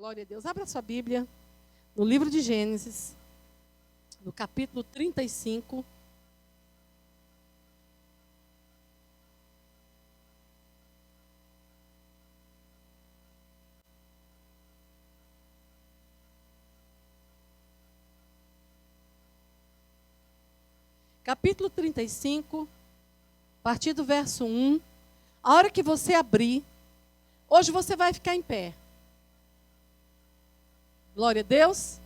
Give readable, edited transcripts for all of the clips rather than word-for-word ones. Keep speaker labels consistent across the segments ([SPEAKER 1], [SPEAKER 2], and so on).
[SPEAKER 1] Glória a Deus. Abra sua Bíblia no livro de Gênesis, no capítulo 35. Capítulo 35, a partir do verso 1. A hora que você abrir, hoje você vai ficar em pé. Glória a Deus.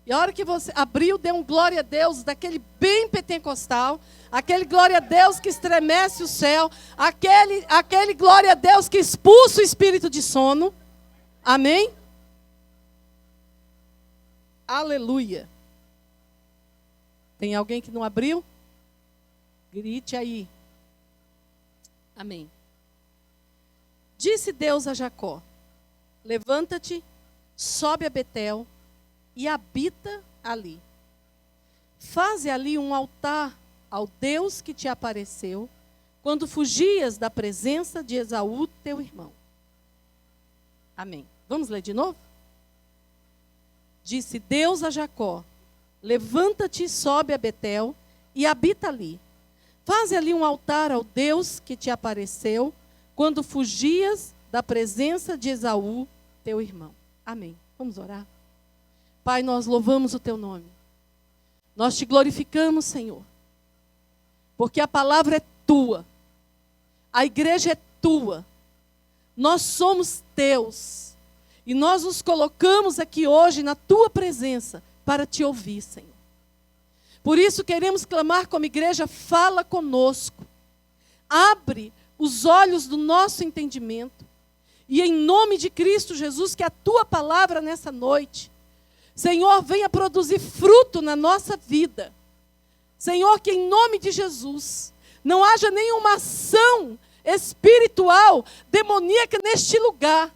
[SPEAKER 1] E a hora que você abriu, dê um glória a Deus, daquele bem pentecostal, aquele glória a Deus que estremece o céu, aquele glória a Deus que expulsa o espírito de sono. Amém? Aleluia. Tem alguém que não abriu? Grite aí. Amém. Disse Deus a Jacó: levanta-te, sobe a Betel e habita ali. Faze ali um altar ao Deus que te apareceu quando fugias da presença de Esaú, teu irmão. Amém. Vamos ler de novo? Disse Deus a Jacó: levanta-te, sobe a Betel e habita ali. Faze ali um altar ao Deus que te apareceu quando fugias da presença de Esaú, teu irmão. Amém. Vamos orar? Pai, nós louvamos o teu nome. Nós te glorificamos, Senhor. Porque a palavra é tua. A igreja é tua. Nós somos teus. E nós nos colocamos aqui hoje na tua presença para te ouvir, Senhor. Por isso queremos clamar como igreja: fala conosco. Abre os olhos do nosso entendimento. E em nome de Cristo Jesus, que a tua palavra nessa noite, Senhor, venha produzir fruto na nossa vida. Senhor, que em nome de Jesus, não haja nenhuma ação espiritual, demoníaca neste lugar.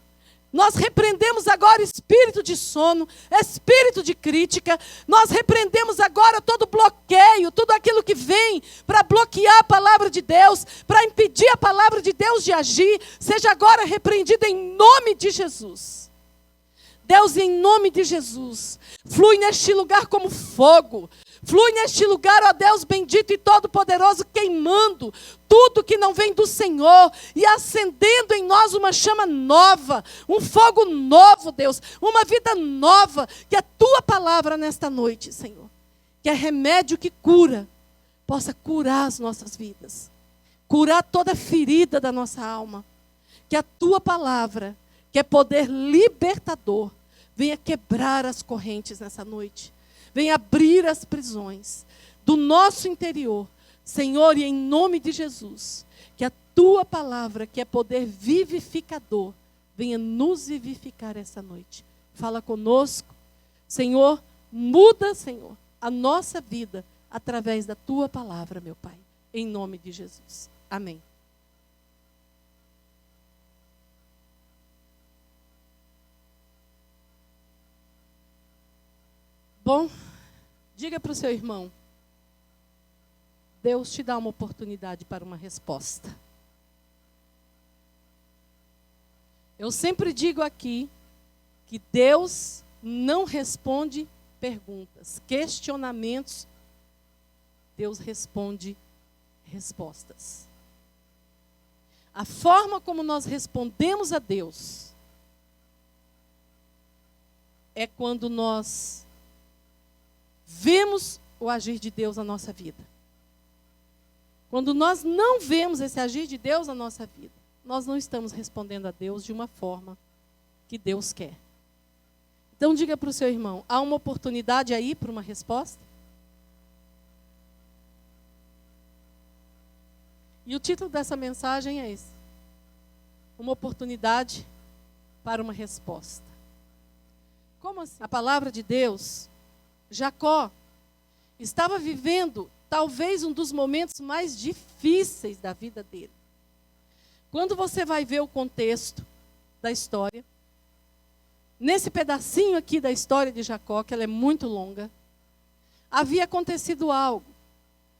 [SPEAKER 1] Nós repreendemos agora espírito de sono, espírito de crítica. Nós repreendemos agora todo bloqueio, tudo aquilo que vem para bloquear a palavra de Deus, para impedir a palavra de Deus de agir. Seja agora repreendido em nome de Jesus. Deus, em nome de Jesus, flui neste lugar como fogo. Flui neste lugar, ó Deus bendito e todo-poderoso, queimando tudo que não vem do Senhor e acendendo em nós uma chama nova, um fogo novo, Deus, uma vida nova. Que a tua palavra nesta noite, Senhor, que é remédio que cura, possa curar as nossas vidas, curar toda ferida da nossa alma. Que a tua palavra, que é poder libertador, venha quebrar as correntes nessa noite. Venha abrir as prisões do nosso interior, Senhor, e em nome de Jesus, que a tua palavra, que é poder vivificador, venha nos vivificar essa noite. Fala conosco, Senhor, muda, Senhor, a nossa vida através da tua palavra, meu Pai, em nome de Jesus. Amém. Bom, diga para o seu irmão: Deus te dá uma oportunidade para uma resposta. Eu sempre digo aqui que Deus não responde perguntas, questionamentos. Deus responde respostas. A forma como nós respondemos a Deus é quando nós vemos o agir de Deus na nossa vida. Quando nós não vemos esse agir de Deus na nossa vida, nós não estamos respondendo a Deus de uma forma que Deus quer. Então diga para o seu irmão: há uma oportunidade aí para uma resposta? E o título dessa mensagem é esse: uma oportunidade para uma resposta. Como assim? A palavra de Deus, Jacó estava vivendo talvez um dos momentos mais difíceis da vida dele. Quando você vai ver o contexto da história, nesse pedacinho aqui da história de Jacó, que ela é muito longa, havia acontecido algo.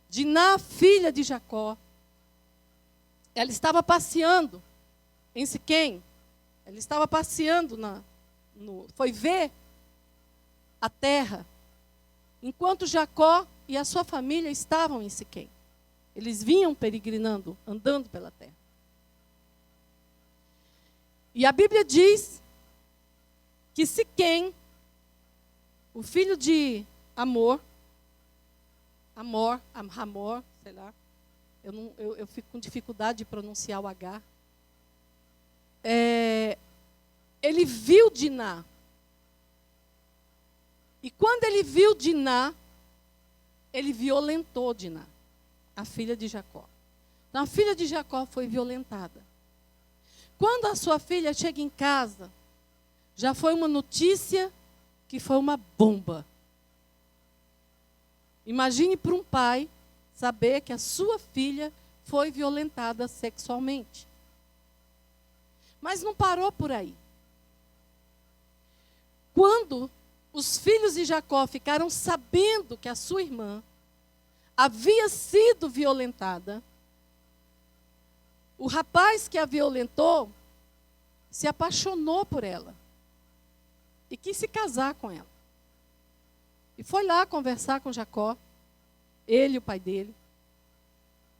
[SPEAKER 1] Diná, filha de Jacó, ela estava passeando em Siquém. Ela estava passeando foi ver a terra, enquanto Jacó e a sua família estavam em Siquém. Eles vinham peregrinando, andando pela terra. E a Bíblia diz que Siquém, o filho de Hamor, sei lá, eu fico com dificuldade de pronunciar o H. Ele viu Diná. E quando ele viu Diná, ele violentou Diná, a filha de Jacó. Então, a filha de Jacó foi violentada. Quando a sua filha chega em casa, já foi uma notícia que foi uma bomba. Imagine para um pai saber que a sua filha foi violentada sexualmente. Mas não parou por aí. Quando os filhos de Jacó ficaram sabendo que a sua irmã havia sido violentada, o rapaz que a violentou se apaixonou por ela e quis se casar com ela. E foi lá conversar com Jacó, ele e o pai dele.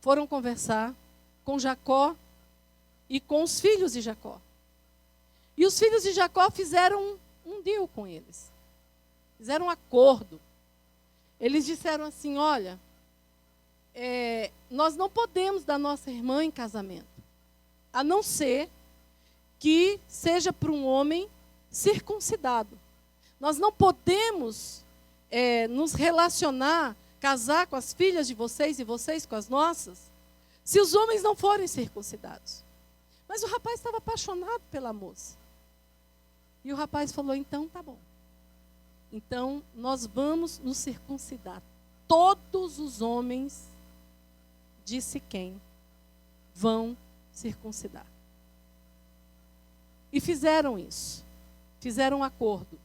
[SPEAKER 1] Foram conversar com Jacó e com os filhos de Jacó. E os filhos de Jacó fizeram um deal com eles. Fizeram um acordo. Eles disseram assim, olha, nós não podemos dar nossa irmã em casamento, a não ser que seja para um homem circuncidado. Nós não podemos nos relacionar, casar com as filhas de vocês e vocês com as nossas, se os homens não forem circuncidados. Mas o rapaz estava apaixonado pela moça. E o rapaz falou, então tá bom. Então nós vamos nos circuncidar. Todos os homens de Siquém vão circuncidar. E fizeram isso. Fizeram um acordo.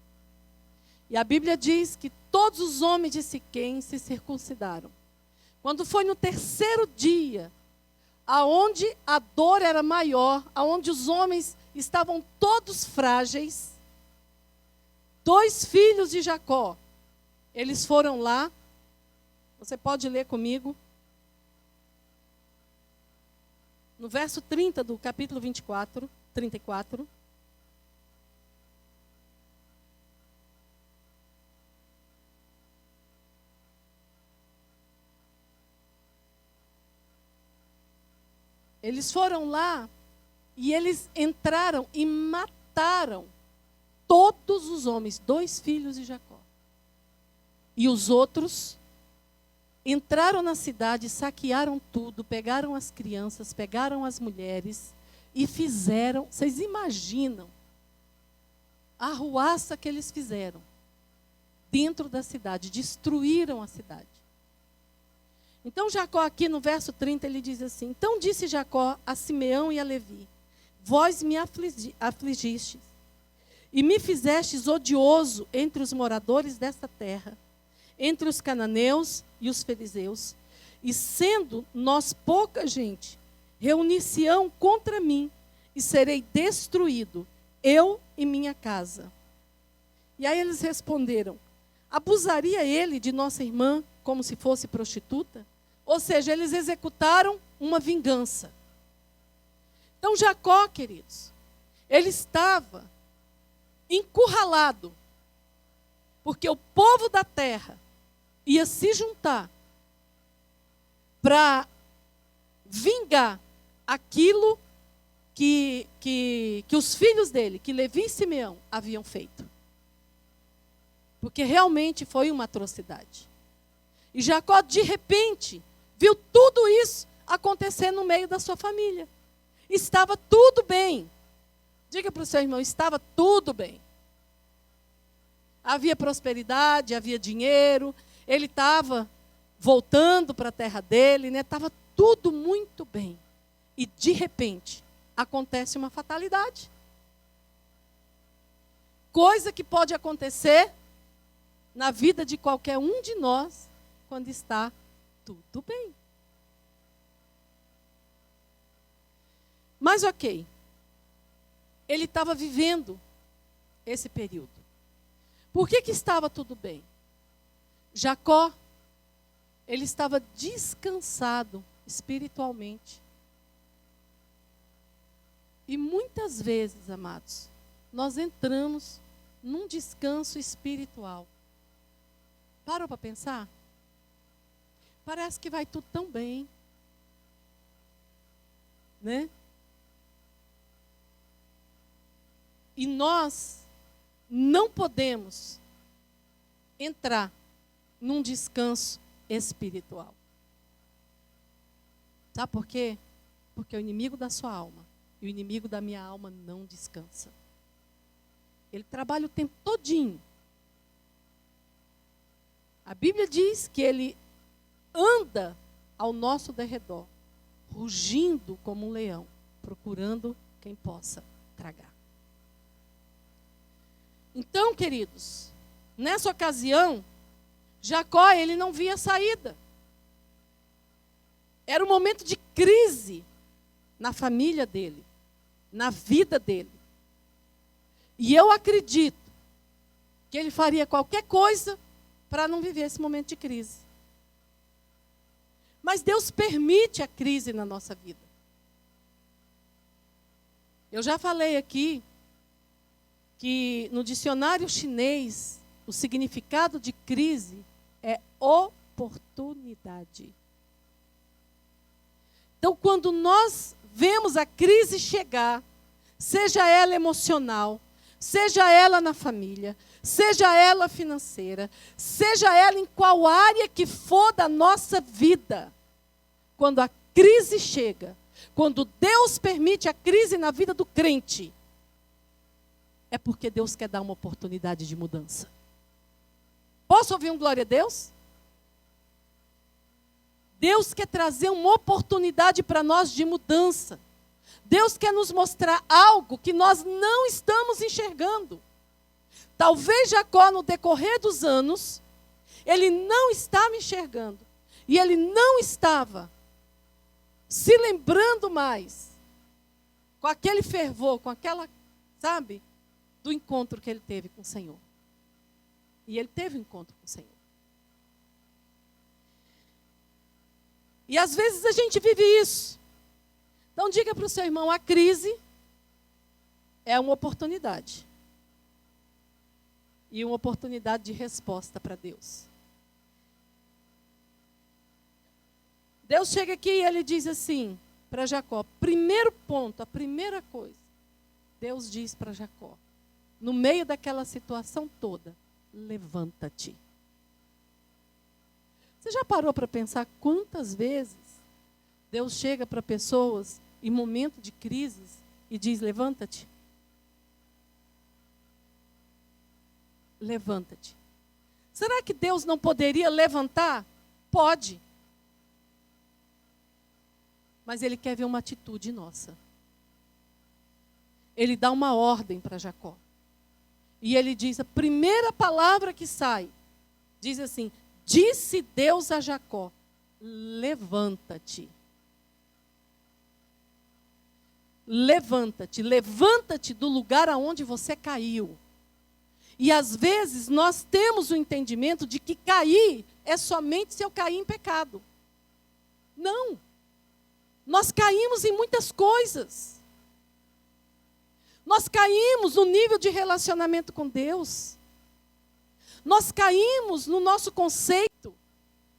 [SPEAKER 1] E a Bíblia diz que todos os homens de Siquém se circuncidaram. Quando foi no terceiro dia, aonde a dor era maior, aonde os homens estavam todos frágeis, 2 filhos de Jacó, eles foram lá. Você pode ler comigo. No verso 30 do capítulo 34. Eles foram lá e eles entraram e mataram todos os homens, 2 filhos de Jacó. E os outros entraram na cidade, saquearam tudo, pegaram as crianças, pegaram as mulheres e fizeram, vocês imaginam a arruaça que eles fizeram dentro da cidade, destruíram a cidade. Então Jacó aqui no verso 30 ele diz assim, então disse Jacó a Simeão e a Levi, vós me afligistes e me fizestes odioso entre os moradores desta terra, entre os cananeus e os fariseus, e sendo nós pouca gente, reunir-se-ão contra mim, e serei destruído, eu e minha casa. E aí eles responderam, abusaria ele de nossa irmã como se fosse prostituta? Ou seja, eles executaram uma vingança. Então Jacó, queridos, ele estava encurralado, porque o povo da terra ia se juntar para vingar aquilo que os filhos dele, que Levi e Simeão, haviam feito. Porque realmente foi uma atrocidade. E Jacó, de repente, viu tudo isso acontecer no meio da sua família. Estava tudo bem. Diga para o seu irmão, estava tudo bem. Havia prosperidade, havia dinheiro, ele estava voltando para a terra dele, né? Estava tudo muito bem. E, de repente, acontece uma fatalidade. Coisa que pode acontecer na vida de qualquer um de nós quando está tudo bem. Mas ok, ele estava vivendo esse período. Por que estava tudo bem? Jacó, ele estava descansado espiritualmente. E muitas vezes, amados, nós entramos num descanso espiritual. Parou para pensar? Parece que vai tudo tão bem, né? E nós não podemos entrar num descanso espiritual. Sabe por quê? Porque o inimigo da sua alma e o inimigo da minha alma não descansa. Ele trabalha o tempo todinho. A Bíblia diz que ele anda ao nosso derredor, rugindo como um leão, procurando quem possa tragar. Então, queridos, nessa ocasião, Jacó, ele não via saída. Era um momento de crise na família dele, na vida dele. E eu acredito que ele faria qualquer coisa para não viver esse momento de crise. Mas Deus permite a crise na nossa vida. Eu já falei aqui que no dicionário chinês, o significado de crise é oportunidade. Então, quando nós vemos a crise chegar, seja ela emocional, seja ela na família, seja ela financeira, seja ela em qual área que for da nossa vida, quando a crise chega, quando Deus permite a crise na vida do crente, é porque Deus quer dar uma oportunidade de mudança. Posso ouvir um glória a Deus? Deus quer trazer uma oportunidade para nós de mudança. Deus quer nos mostrar algo que nós não estamos enxergando. Talvez Jacó, no decorrer dos anos, ele não estava enxergando. E ele não estava se lembrando mais, com aquele fervor, com aquela, sabe, do encontro que ele teve com o Senhor. E ele teve um encontro com o Senhor. E às vezes a gente vive isso. Então diga para o seu irmão, a crise é uma oportunidade. E uma oportunidade de resposta para Deus. Deus chega aqui e ele diz assim para Jacó, primeiro ponto, a primeira coisa, Deus diz para Jacó, no meio daquela situação toda, levanta-te. Você já parou para pensar quantas vezes Deus chega para pessoas em momento de crises e diz, levanta-te? Levanta-te. Será que Deus não poderia levantar? Pode. Mas Ele quer ver uma atitude nossa. Ele dá uma ordem para Jacó. E ele diz, a primeira palavra que sai, diz assim, disse Deus a Jacó, levanta-te. Levanta-te, levanta-te do lugar aonde você caiu. E às vezes nós temos o entendimento de que cair é somente se eu cair em pecado. Não. Nós caímos em muitas coisas. Nós caímos no nível de relacionamento com Deus. Nós caímos no nosso conceito,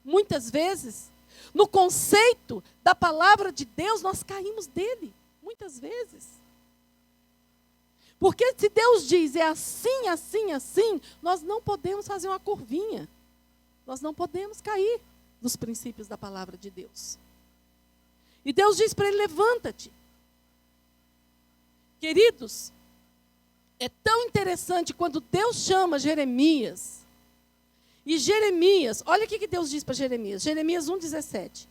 [SPEAKER 1] muitas vezes, no conceito da palavra de Deus, nós caímos dele, muitas vezes. Porque se Deus diz é assim, assim, assim, nós não podemos fazer uma curvinha. Nós não podemos cair nos princípios da palavra de Deus. E Deus diz para ele, levanta-te. Queridos, é tão interessante quando Deus chama Jeremias. E Jeremias, olha o que Deus diz para Jeremias. Jeremias 1,17.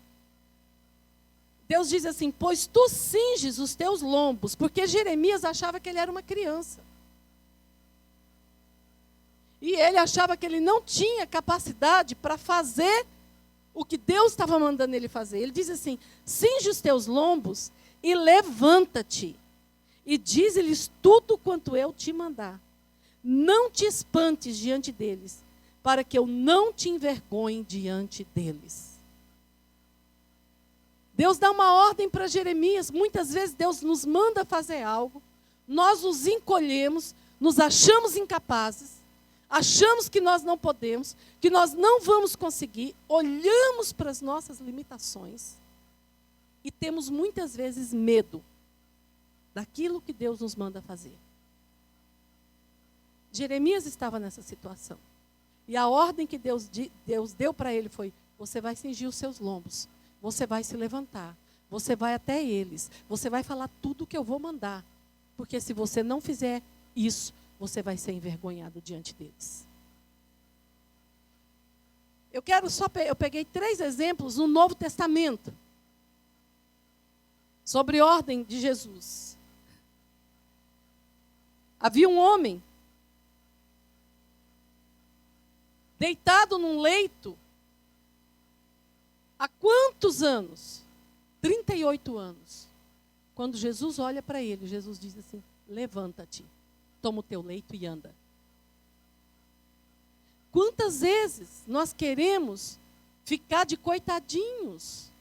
[SPEAKER 1] Deus diz assim, pois tu cinges os teus lombos, porque Jeremias achava que ele era uma criança. E ele achava que ele não tinha capacidade para fazer o que Deus estava mandando ele fazer. Ele diz assim, cinge os teus lombos e levanta-te. E diz-lhes tudo quanto eu te mandar. não te espantes diante deles, para que eu não te envergonhe diante deles. Deus dá uma ordem para Jeremias. Muitas vezes Deus nos manda fazer algo, nós nos encolhemos, nos achamos incapazes, achamos que nós não podemos, que nós não vamos conseguir, olhamos para as nossas limitações e temos muitas vezes medo daquilo que Deus nos manda fazer. Jeremias estava nessa situação. E a ordem que Deus deu para ele foi: você vai cingir os seus lombos, você vai se levantar, você vai até eles, você vai falar tudo o que eu vou mandar. Porque se você não fizer isso, você vai ser envergonhado diante deles. Eu peguei 3 exemplos no Novo Testamento sobre ordem de Jesus. Havia um homem deitado num leito há quantos anos? 38 anos. Quando Jesus olha para ele, Jesus diz assim: levanta-te, toma o teu leito e anda. Quantas vezes nós queremos ficar de coitadinhos,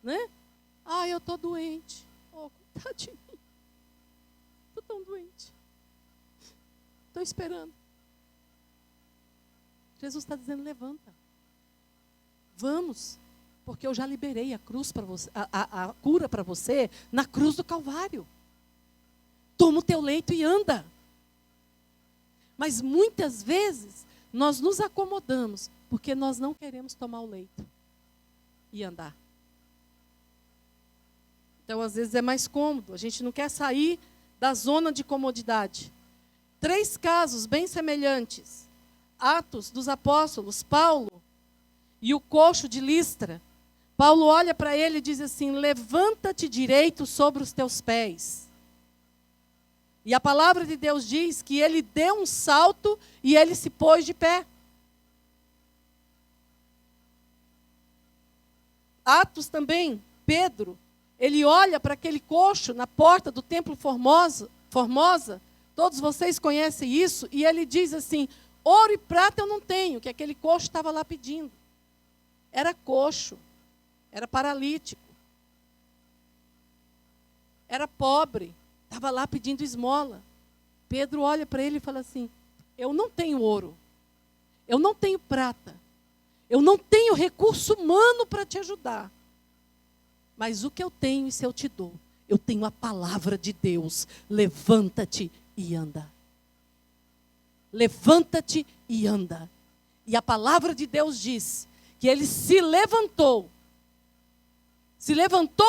[SPEAKER 1] né? Ah, eu estou doente. Oh, coitado de mim. Estou tão doente. Estou esperando. Jesus está dizendo: levanta. Vamos. Porque eu já liberei a cruz para você, a cura para você na cruz do Calvário. Toma o teu leito e anda. Mas muitas vezes nós nos acomodamos porque nós não queremos tomar o leito e andar. Então, às vezes é mais cômodo. A gente não quer sair da zona de comodidade. 3 casos bem semelhantes. Atos dos Apóstolos, Paulo e o coxo de Listra. Paulo olha para ele e diz assim: levanta-te direito sobre os teus pés. E a palavra de Deus diz que ele deu um salto e ele se pôs de pé. Atos também, Pedro, ele olha para aquele coxo na porta do templo Formosa, todos vocês conhecem isso, e ele diz assim: ouro e prata eu não tenho, que aquele coxo estava lá pedindo. Era coxo. Era paralítico, era pobre, estava lá pedindo esmola. Pedro olha para ele e fala assim: eu não tenho ouro, eu não tenho prata, eu não tenho recurso humano para te ajudar. Mas o que eu tenho, isso eu te dou. Eu tenho a palavra de Deus. Levanta-te e anda. Levanta-te e anda. E a palavra de Deus diz que ele se levantou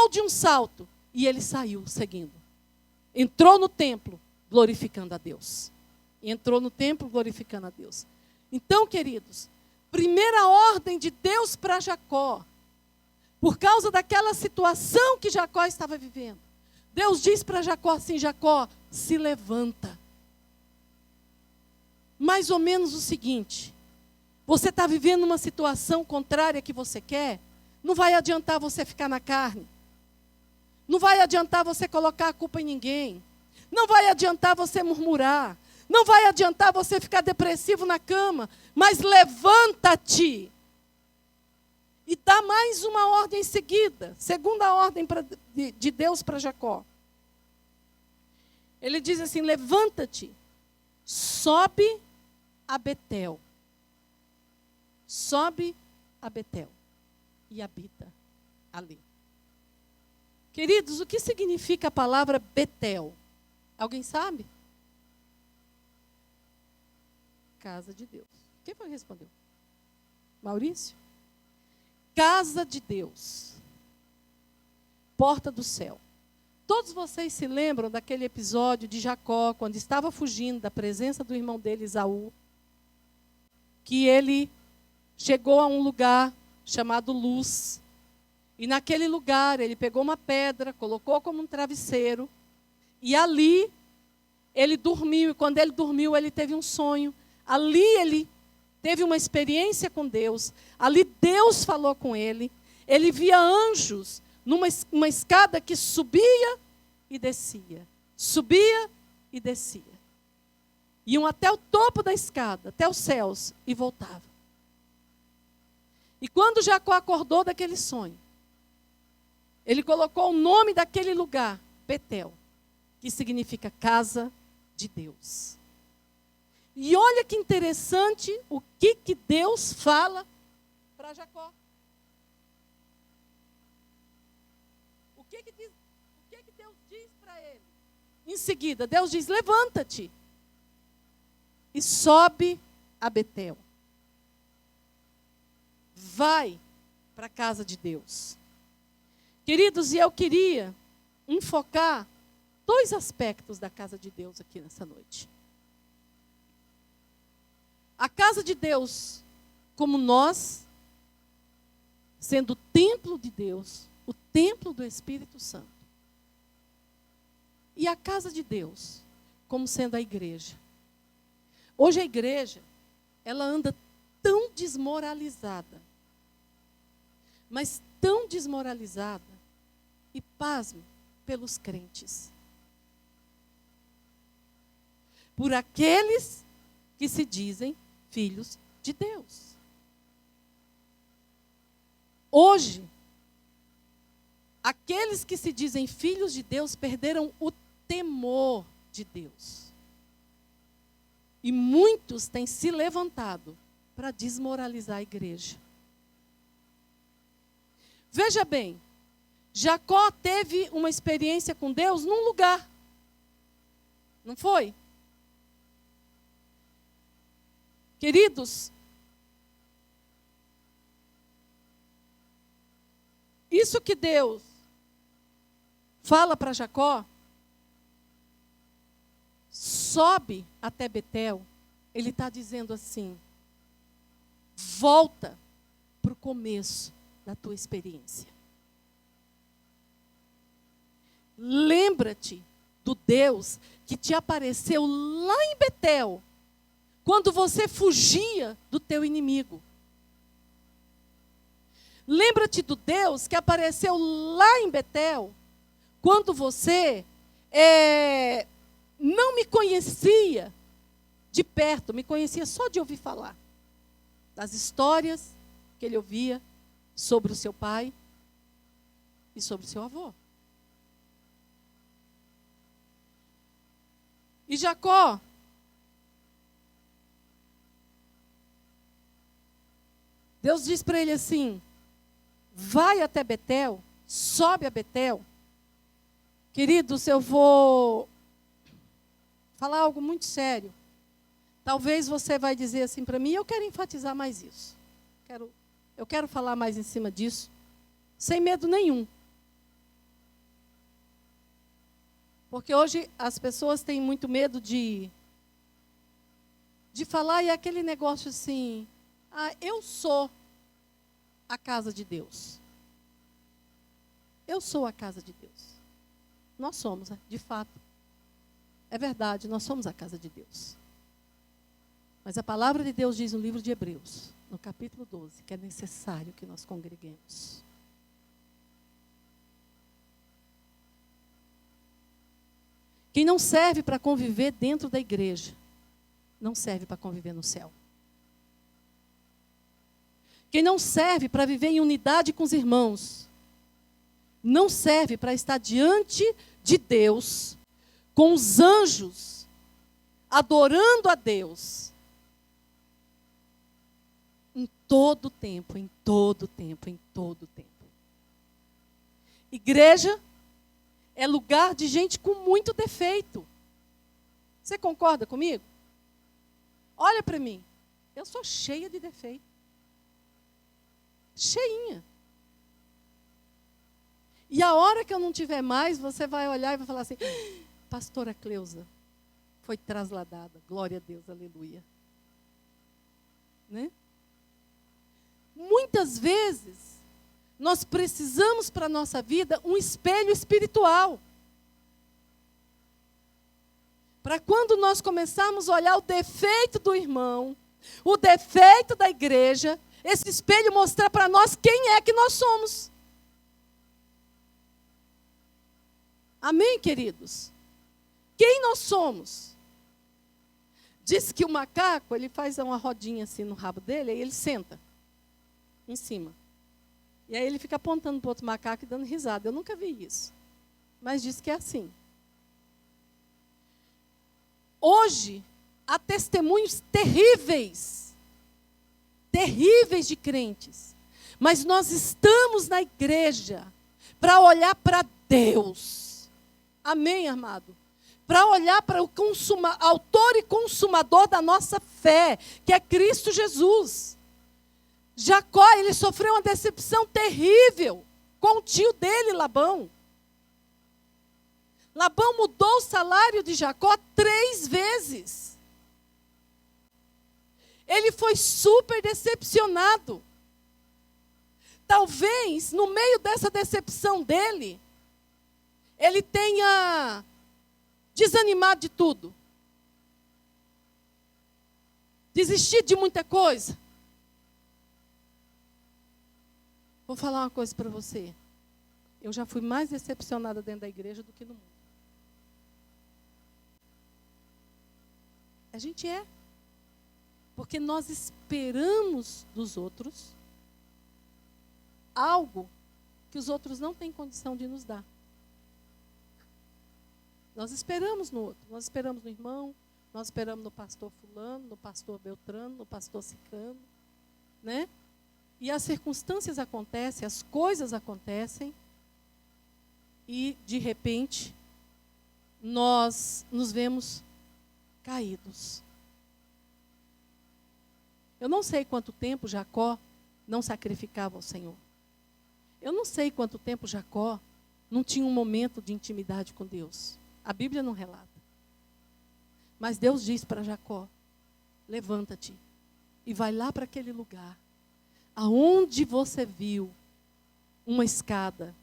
[SPEAKER 1] de um salto e ele saiu seguindo. Entrou no templo glorificando a Deus. Entrou no templo glorificando a Deus. Então, queridos, primeira ordem de Deus para Jacó, por causa daquela situação que Jacó estava vivendo. Deus diz para Jacó assim: Jacó, se levanta. Mais ou menos o seguinte: você está vivendo uma situação contrária que você quer? Não vai adiantar você ficar na carne. Não vai adiantar você colocar a culpa em ninguém. Não vai adiantar você murmurar. Não vai adiantar você ficar depressivo na cama. Mas levanta-te. E dá mais uma ordem seguida. Segunda ordem de Deus para Jacó. Ele diz assim: levanta-te, sobe a Betel. Sobe a Betel. E habita ali. Queridos, o que significa a palavra Betel? Alguém sabe? Casa de Deus. Quem foi que respondeu? Maurício? Casa de Deus. Porta do céu. Todos vocês se lembram daquele episódio de Jacó, quando estava fugindo da presença do irmão dele, Esaú, que ele chegou a um lugar chamado Luz. E naquele lugar ele pegou uma pedra, colocou como um travesseiro, e ali ele dormiu. E quando ele dormiu, ele teve um sonho. Ali ele teve uma experiência com Deus. Ali Deus falou com ele. Ele via anjos numa escada que subia e descia. Subia e descia. Iam até o topo da escada, até os céus, e voltavam. E quando Jacó acordou daquele sonho, ele colocou o nome daquele lugar, Betel, que significa casa de Deus. E olha que interessante o que Deus fala para Jacó. O que Deus diz para ele? Em seguida, Deus diz: levanta-te e sobe a Betel. Vai para a casa de Deus. Queridos, e eu queria enfocar 2 aspectos da casa de Deus aqui nessa noite. A casa de Deus, como nós, sendo o templo de Deus, o templo do Espírito Santo. E a casa de Deus, como sendo a igreja. Hoje a igreja, ela anda tão desmoralizada, mas tão desmoralizada, e pasme, pelos crentes. Por aqueles que se dizem filhos de Deus. Hoje, aqueles que se dizem filhos de Deus perderam o temor de Deus. E muitos têm se levantado para desmoralizar a igreja. Veja bem, Jacó teve uma experiência com Deus num lugar. Não foi? Queridos, isso que Deus fala para Jacó, sobe até Betel, ele está dizendo assim: volta para o começo da tua experiência. Lembra-te do Deus que te apareceu lá em Betel, quando você fugia do teu inimigo. Lembra-te do Deus que apareceu lá em Betel, quando você não me conhecia de perto, me conhecia só de ouvir falar. Das histórias que ele ouvia sobre o seu pai e sobre o seu avô. E Jacó, Deus diz para ele assim: vai até Betel, sobe a Betel. Queridos, eu vou falar algo muito sério. Talvez você vai dizer assim para mim: eu quero enfatizar mais isso. Eu quero falar mais em cima disso, sem medo nenhum. Porque hoje as pessoas têm muito medo de falar, e aquele negócio assim: eu sou a casa de Deus. Eu sou a casa de Deus. Nós somos, de fato. É verdade, nós somos a casa de Deus. Mas a palavra de Deus diz no livro de Hebreus, no capítulo 12, que é necessário que nós congreguemos. Quem não serve para conviver dentro da igreja, não serve para conviver no céu. Quem não serve para viver em unidade com os irmãos, não serve para estar diante de Deus, com os anjos, adorando a Deus, em todo tempo, em todo tempo, em todo tempo. Igreja é lugar de gente com muito defeito. Você concorda comigo? Olha para mim, eu sou cheia de defeito. Cheinha. E a hora que eu não tiver mais, você vai olhar e vai falar assim: pastora Cleusa foi trasladada. Glória a Deus, aleluia. Né? Muitas vezes, nós precisamos para a nossa vida um espelho espiritual. Para quando nós começarmos a olhar o defeito do irmão, o defeito da igreja, esse espelho mostrar para nós quem é que nós somos. Amém, queridos? Quem nós somos? Diz que o macaco, ele faz uma rodinha assim no rabo dele, aí ele senta em cima. E aí ele fica apontando para o outro macaco e dando risada. Eu nunca vi isso. Mas diz que é assim. Hoje, há testemunhos terríveis. Terríveis de crentes. Mas nós estamos na igreja para olhar para Deus. Amém, amado? Para olhar para o autor e consumador da nossa fé, que é Cristo Jesus. Jacó, ele sofreu uma decepção terrível com o tio dele, Labão. Labão mudou o salário de Jacó 3 vezes. Ele foi super decepcionado. Talvez, no meio dessa decepção dele, ele tenha desanimado de tudo. Desistido de muita coisa. Vou falar uma coisa para você. Eu já fui mais decepcionada dentro da igreja do que no mundo. A gente é. Porque nós esperamos dos outros algo que os outros não têm condição de nos dar. Nós esperamos no outro. Nós esperamos no irmão, nós esperamos no pastor fulano, no pastor Beltrano, no pastor Cicrano, né? E as circunstâncias acontecem, as coisas acontecem, e, de repente, nós nos vemos caídos. Eu não sei quanto tempo Jacó não sacrificava ao Senhor. Eu não sei quanto tempo Jacó não tinha um momento de intimidade com Deus. A Bíblia não relata. Mas Deus diz para Jacó: levanta-te e vai lá para aquele lugar aonde você viu uma escada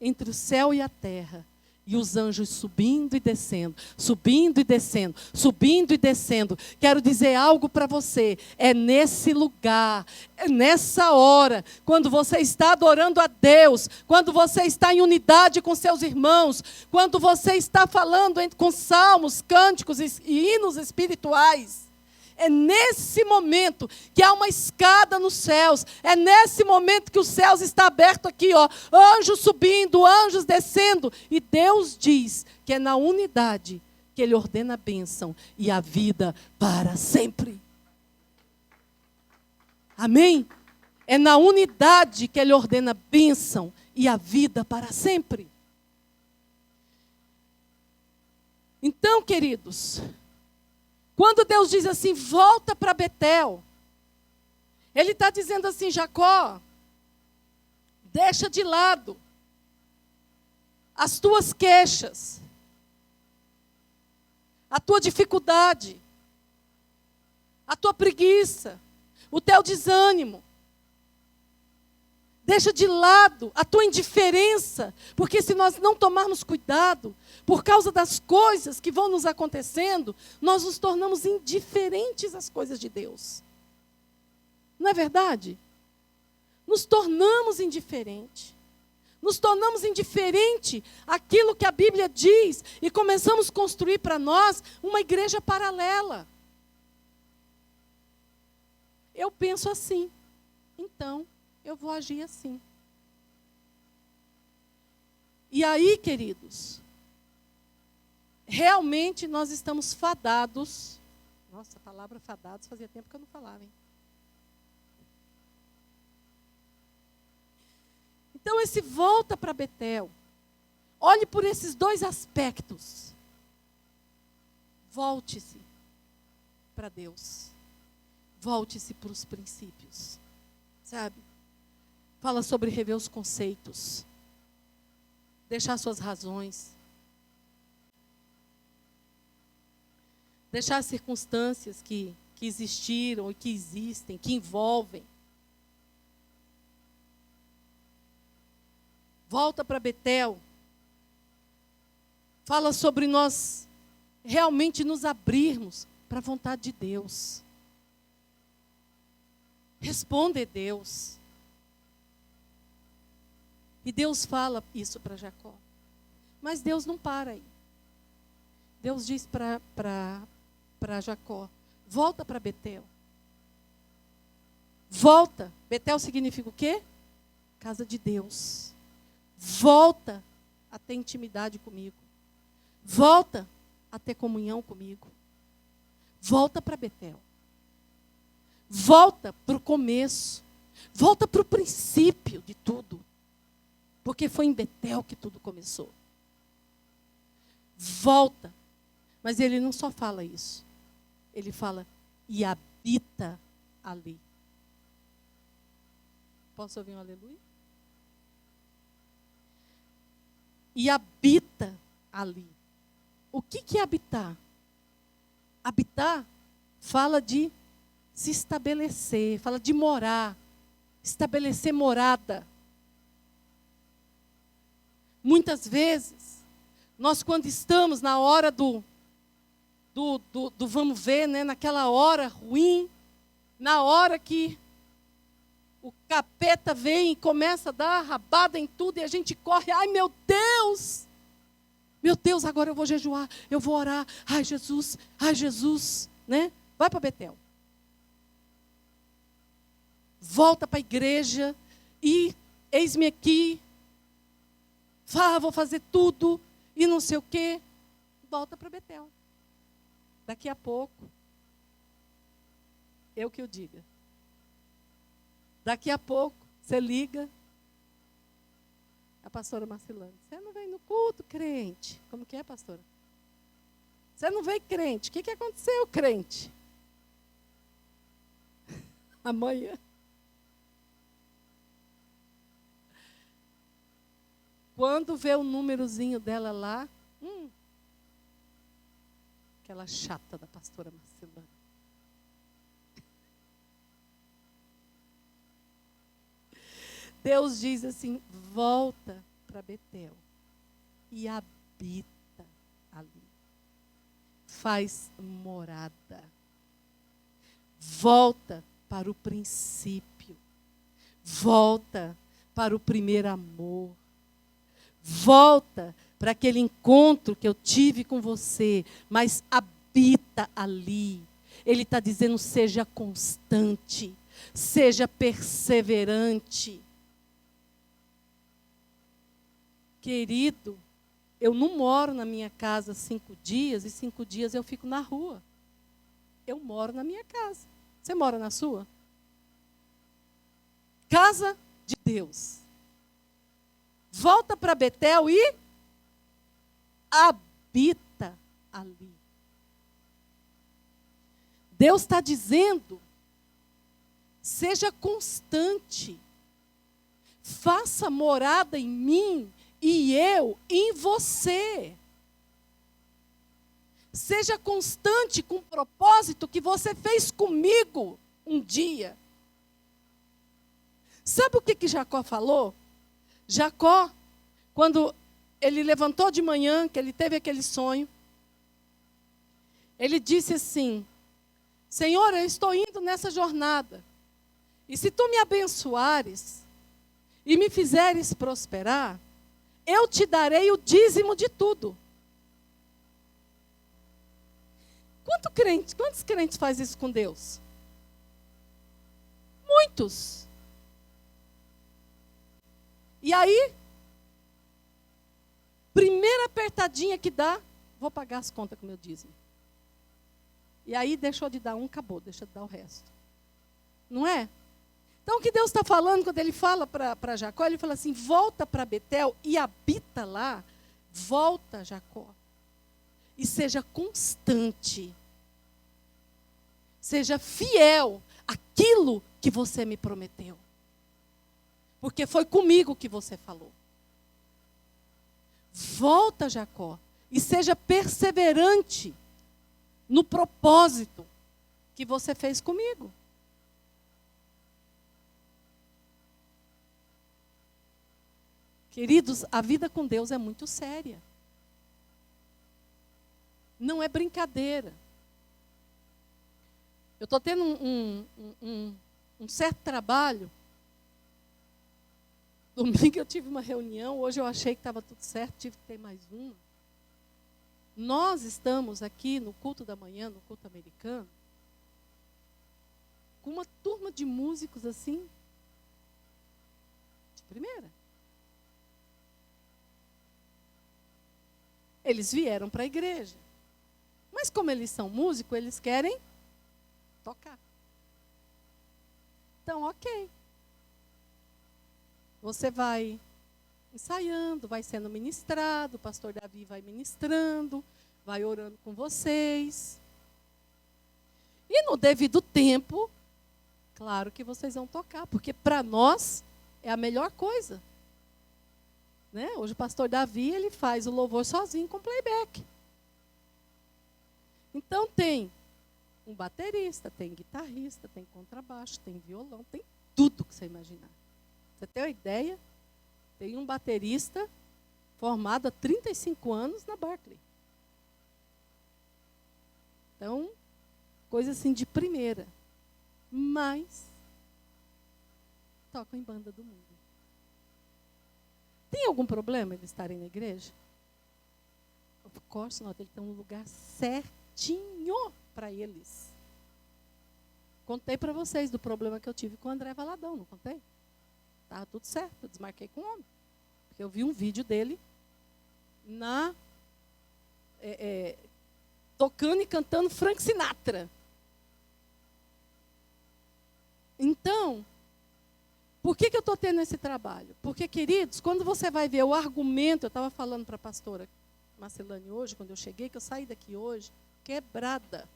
[SPEAKER 1] entre o céu e a terra, e os anjos subindo e descendo, subindo e descendo, subindo e descendo. Quero dizer algo para você. É nesse lugar, é nessa hora, quando você está adorando a Deus, quando você está em unidade com seus irmãos, quando você está falando com salmos, cânticos e hinos espirituais. É nesse momento que há uma escada nos céus. É nesse momento que os céus estão abertos aqui, ó, anjos subindo, anjos descendo. E Deus diz que é na unidade que Ele ordena a bênção e a vida para sempre. Amém? É na unidade que Ele ordena a bênção e a vida para sempre. Então, queridos, quando Deus diz assim, volta para Betel, Ele está dizendo assim: Jacó, deixa de lado as tuas queixas, a tua dificuldade, a tua preguiça, o teu desânimo. Deixa de lado a tua indiferença, porque se nós não tomarmos cuidado, por causa das coisas que vão nos acontecendo, nós nos tornamos indiferentes às coisas de Deus. Não é verdade? Nos tornamos indiferentes. Nos tornamos indiferentes àquilo que a Bíblia diz e começamos a construir para nós uma igreja paralela. Eu penso assim, então eu vou agir assim. E aí, queridos, realmente nós estamos fadados. Nossa, a palavra fadados fazia tempo que eu não falava, hein? Então, esse volta para Betel. Olhe por esses dois aspectos. Volte-se para Deus. Volte-se para os princípios. Sabe? Fala sobre rever os conceitos. Deixar suas razões. Deixar as circunstâncias que existiram e que existem, que envolvem. Volta para Betel. Fala sobre nós realmente nos abrirmos para a vontade de Deus. Responde a Deus. E Deus fala isso para Jacó. Mas Deus não para aí. Deus diz para Jacó: Volta para Betel. Volta. Betel significa o quê? Casa de Deus. Volta a ter intimidade comigo. Volta a ter comunhão comigo. Volta para Betel. Volta para o começo. Volta para o princípio de tudo. Porque foi em Betel que tudo começou. Volta. Mas ele não só fala isso. Ele fala, e habita ali. Posso ouvir um aleluia? E habita ali. O que é habitar? Habitar fala de se estabelecer, fala de morar, estabelecer morada. Muitas vezes, nós quando estamos na hora do vamos ver, né, naquela hora ruim, na hora que o capeta vem e começa a dar rabada em tudo e a gente corre, ai meu Deus, agora eu vou jejuar, eu vou orar, ai Jesus, né? Vai para Betel. Volta para a igreja e eis-me aqui, vou fazer tudo e não sei o quê. Volta para Betel. Daqui a pouco, eu que o diga. Daqui a pouco, você liga. A pastora Marcelane, você não vem no culto, crente? Como que é, pastora? Você não veio, crente? O que aconteceu, crente? Amanhã. Quando vê o númerozinho dela lá, aquela chata da pastora Marcelane. Deus diz assim, volta para Betel e habita ali. Faz morada. Volta para o princípio. Volta para o primeiro amor. Volta para aquele encontro que eu tive com você, mas habita ali. Ele está dizendo, seja constante, seja perseverante. Querido, eu não moro na minha casa 5 dias e 5 dias eu fico na rua. Eu moro na minha casa. Você mora na sua? Casa de Deus. Volta para Betel e habita ali. Deus está dizendo, seja constante. Faça morada em mim e eu em você. Seja constante com o propósito que você fez comigo um dia. Sabe o que Jacó falou? Jacó, quando ele levantou de manhã, que ele teve aquele sonho, ele disse assim, Senhor, eu estou indo nessa jornada, e se tu me abençoares e me fizeres prosperar, eu te darei o dízimo de tudo. Quantos crentes fazem isso com Deus? Muitos. E aí, primeira apertadinha que dá, vou pagar as contas com o meu dízimo. E aí deixou de dar um, acabou, deixa de dar o resto. Não é? Então o que Deus está falando, quando ele fala para Jacó, ele fala assim, volta para Betel e habita lá, volta Jacó. E seja constante. Seja fiel àquilo que você me prometeu. Porque foi comigo que você falou. Volta, Jacó, e seja perseverante no propósito que você fez comigo. Queridos, a vida com Deus é muito séria. Não é brincadeira. Eu estou tendo um certo trabalho. Domingo eu tive uma reunião, hoje eu achei que estava tudo certo, tive que ter mais uma. Nós estamos aqui no culto da manhã, no culto americano, com uma turma de músicos assim, de primeira. Eles vieram para a igreja. Mas como eles são músicos, eles querem tocar. Então, ok. Você vai ensaiando, vai sendo ministrado, o pastor Davi vai ministrando, vai orando com vocês. E no devido tempo, claro que vocês vão tocar, porque para nós é a melhor coisa. Né? Hoje o pastor Davi, ele faz o louvor sozinho com playback. Então tem um baterista, tem guitarrista, tem contrabaixo, tem violão, tem tudo que você imaginar. Você tem uma ideia? Tem um baterista formado há 35 anos na Berklee. Então, coisa assim de primeira. Mas tocam em banda do mundo. Tem algum problema eles estarem na igreja? Of course not, ele tem um lugar certinho para eles. Contei para vocês do problema que eu tive com o André Valadão, não contei? Estava tudo certo, eu desmarquei com o homem. Porque eu vi um vídeo dele tocando e cantando Frank Sinatra. Então, por que eu estou tendo esse trabalho? Porque, queridos, quando você vai ver o argumento, eu estava falando para a pastora Marcelane hoje, quando eu cheguei, que eu saí daqui hoje, quebrada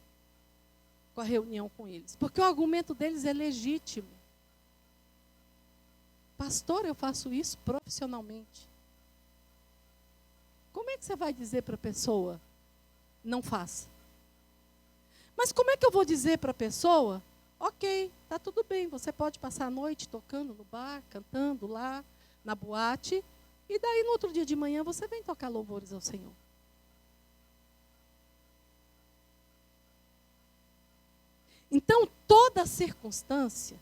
[SPEAKER 1] com a reunião com eles. Porque o argumento deles é legítimo. Pastor, eu faço isso profissionalmente. Como é que você vai dizer para a pessoa, não faça? Mas como é que eu vou dizer para a pessoa, ok, está tudo bem, você pode passar a noite tocando no bar, cantando lá, na boate, e daí no outro dia de manhã você vem tocar louvores ao Senhor. Então, toda circunstância,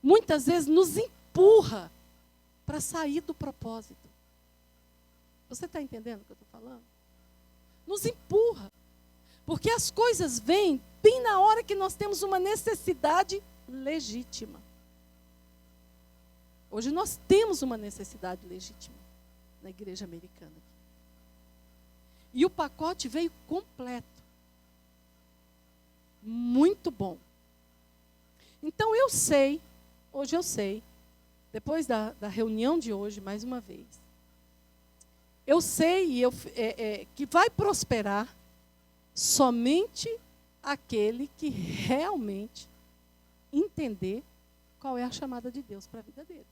[SPEAKER 1] muitas vezes nos empurra para sair do propósito. Você está entendendo o que eu estou falando? Nos empurra. Porque as coisas vêm bem na hora que nós temos uma necessidade legítima. Hoje nós temos uma necessidade legítima na igreja americana. E o pacote veio completo. Muito bom. Então eu sei, hoje eu sei, depois da reunião de hoje, mais uma vez, eu sei que vai prosperar somente aquele que realmente entender qual é a chamada de Deus para a vida dele.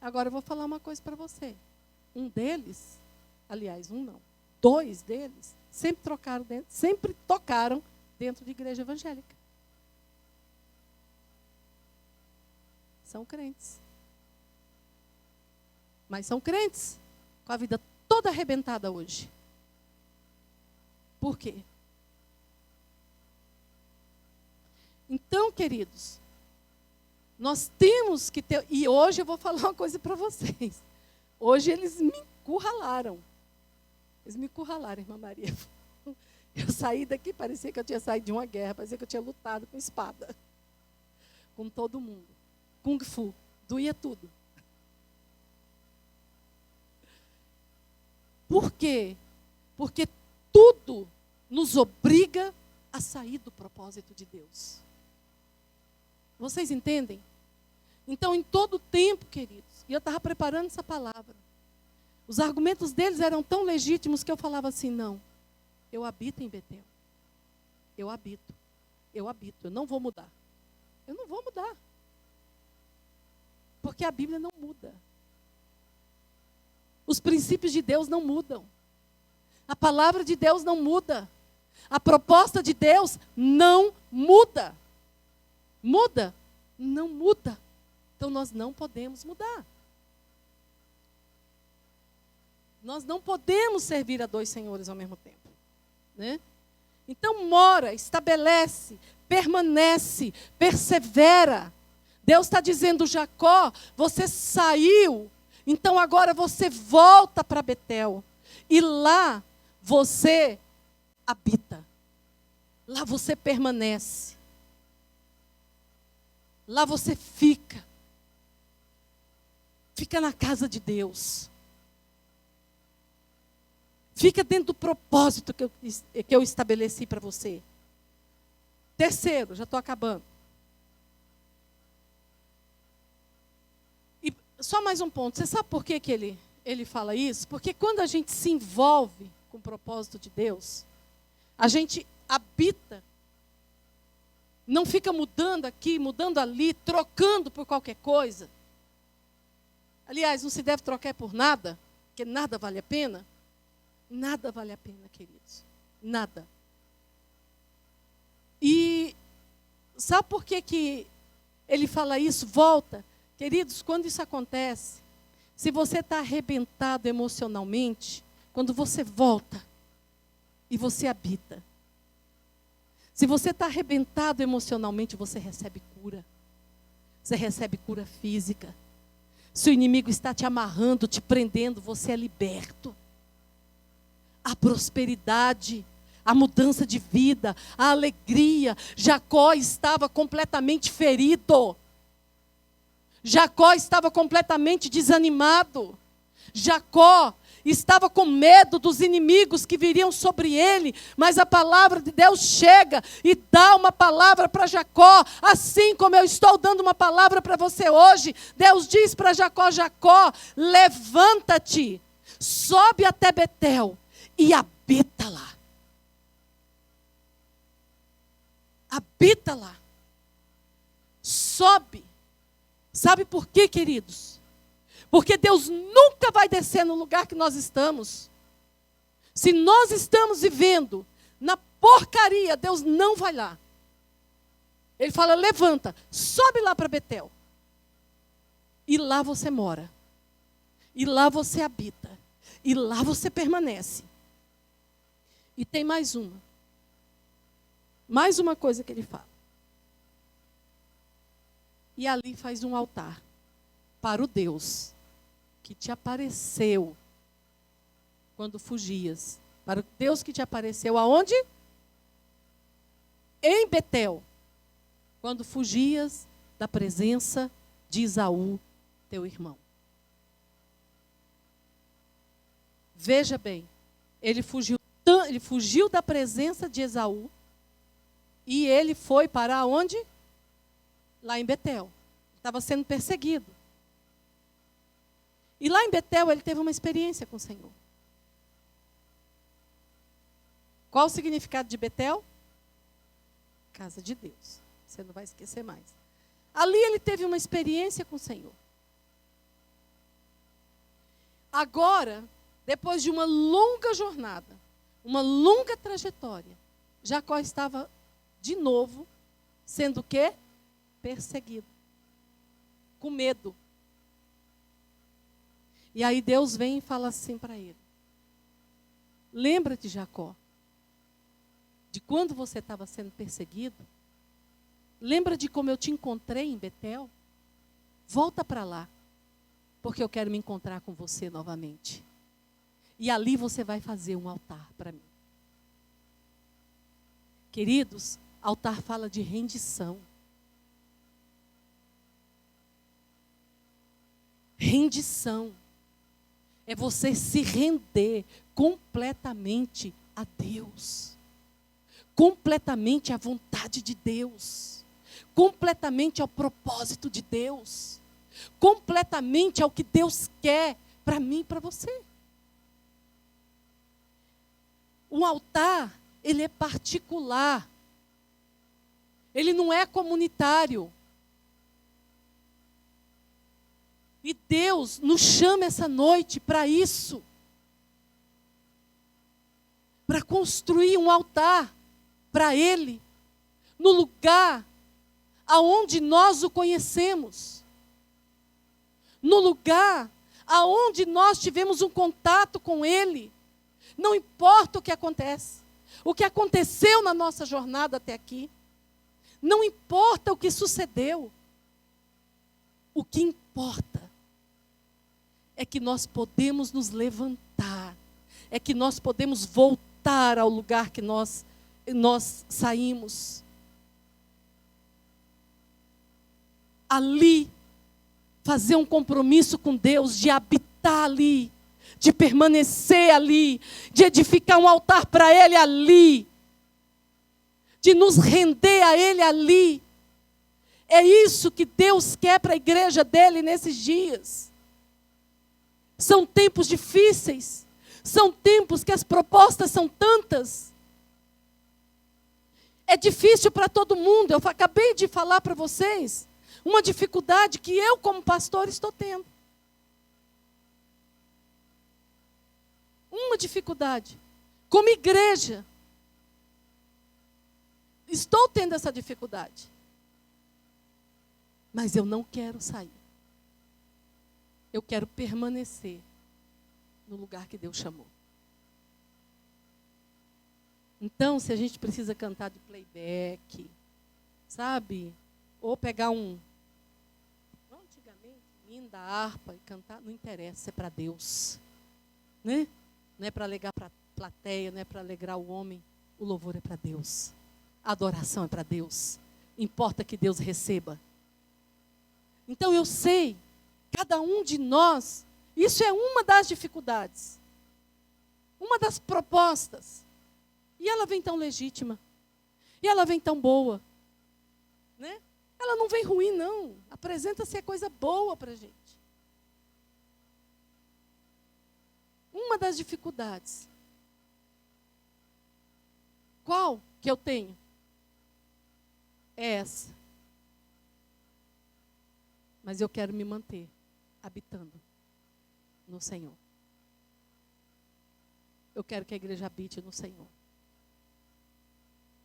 [SPEAKER 1] Agora eu vou falar uma coisa para você. Um deles, aliás, um não, 2 deles, sempre tocaram dentro de igreja evangélica. São crentes. Mas são crentes com a vida toda arrebentada hoje. Por quê? Então, queridos, nós temos que ter... E hoje eu vou falar uma coisa para vocês. Hoje eles me encurralaram. Eles me encurralaram, irmã Maria. Eu saí daqui, parecia que eu tinha saído de uma guerra, parecia que eu tinha lutado com espada. Com todo mundo. Kung Fu. Doía tudo. Por quê? Porque tudo nos obriga a sair do propósito de Deus. Vocês entendem? Então, em todo tempo, queridos, e eu estava preparando essa palavra, os argumentos deles eram tão legítimos que eu falava assim, não, eu habito em Betel. Eu habito, eu não vou mudar. Eu não vou mudar. Porque a Bíblia não muda. Os princípios de Deus não mudam. A palavra de Deus não muda. A proposta de Deus não muda. Muda? Não muda. Então nós não podemos mudar. Nós não podemos servir a 2 senhores ao mesmo tempo. Né? Então mora, estabelece, permanece, persevera. Deus está dizendo, Jacó, você saiu, então agora você volta para Betel. E lá você habita. Lá você permanece. Lá você fica na casa de Deus. Fica dentro do propósito que eu estabeleci para você. Terceiro, já estou acabando. E só mais um ponto. Você sabe por que ele fala isso? Porque quando a gente se envolve com o propósito de Deus, a gente habita, não fica mudando aqui, mudando ali, trocando por qualquer coisa. Aliás, não se deve trocar por nada, porque nada vale a pena. Nada vale a pena, queridos. Nada. E sabe por que ele fala isso? Volta. Queridos, quando isso acontece, se você está arrebentado emocionalmente, quando você volta e você habita. Se você está arrebentado emocionalmente, você recebe cura. Você recebe cura física. Se o inimigo está te amarrando, te prendendo, você é liberto. A prosperidade, a mudança de vida, a alegria. Jacó estava completamente ferido. Jacó estava completamente desanimado. Jacó estava com medo dos inimigos que viriam sobre ele, mas a palavra de Deus chega e dá uma palavra para Jacó, assim como eu estou dando uma palavra para você hoje. Deus diz para Jacó: Jacó, levanta-te, sobe até Betel e habita lá. Habita lá. Sobe. Sabe por quê, queridos? Porque Deus nunca vai descer no lugar que nós estamos. Se nós estamos vivendo na porcaria, Deus não vai lá. Ele fala: levanta, sobe lá para Betel. E lá você mora. E lá você habita. E lá você permanece. E tem mais uma. Mais uma coisa que ele fala. E ali faz um altar para o Deus que te apareceu quando fugias. Para o Deus que te apareceu aonde? Em Betel. Quando fugias da presença de Esaú, teu irmão. Veja bem, ele fugiu da presença de Esaú e ele foi para onde? Lá em Betel. Estava sendo perseguido. E lá em Betel ele teve uma experiência com o Senhor. Qual o significado de Betel? Casa de Deus. Você não vai esquecer mais. Ali ele teve uma experiência com o Senhor. Agora, depois de uma longa jornada, uma longa trajetória, Jacó estava de novo sendo o quê? Perseguido. Com medo. E aí Deus vem e fala assim para ele: lembra-te, Jacó, de quando você estava sendo perseguido? Lembra de como eu te encontrei em Betel? Volta para lá, porque eu quero me encontrar com você novamente. E ali você vai fazer um altar para mim. Queridos, altar fala de rendição. Rendição é você se render completamente a Deus, completamente à vontade de Deus, completamente ao propósito de Deus, completamente ao que Deus quer para mim e para você. Um altar, ele é particular, ele não é comunitário. E Deus nos chama essa noite para isso. Para construir um altar para Ele. No lugar aonde nós o conhecemos. No lugar aonde nós tivemos um contato com Ele. Não importa o que acontece. O que aconteceu na nossa jornada até aqui. Não importa o que sucedeu. O que importa é que nós podemos nos levantar, é que nós podemos voltar ao lugar que nós saímos. ali, fazer um compromisso com Deus, de habitar ali, de permanecer ali, de edificar um altar para Ele ali, de nos render a Ele ali. É isso que Deus quer para a igreja dele nesses dias. São tempos difíceis, são tempos que as propostas são tantas. É difícil para todo mundo. Eu acabei de falar para vocês uma dificuldade que eu, como pastor, estou tendo. Uma dificuldade. Como igreja, estou tendo essa dificuldade. Mas eu não quero sair. Eu quero permanecer no lugar que Deus chamou. Então, se a gente precisa cantar de playback, sabe? Ou pegar antigamente, hino da harpa e cantar, não interessa, é para Deus. Né? Não é para alegar para a plateia, não é para alegrar o homem. O louvor é para Deus. A adoração é para Deus. Importa que Deus receba. Então eu sei, cada um de nós, isso é uma das dificuldades. Uma das propostas. E ela vem tão legítima. E ela vem tão boa. Né? Ela não vem ruim, não. Apresenta-se a coisa boa para a gente. Uma das dificuldades. Qual que eu tenho? É essa. Mas eu quero me manter habitando no Senhor. Eu quero que a igreja habite no Senhor.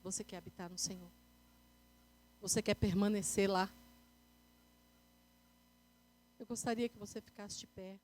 [SPEAKER 1] Você quer habitar no Senhor? Você quer permanecer lá? Eu gostaria que você ficasse de pé.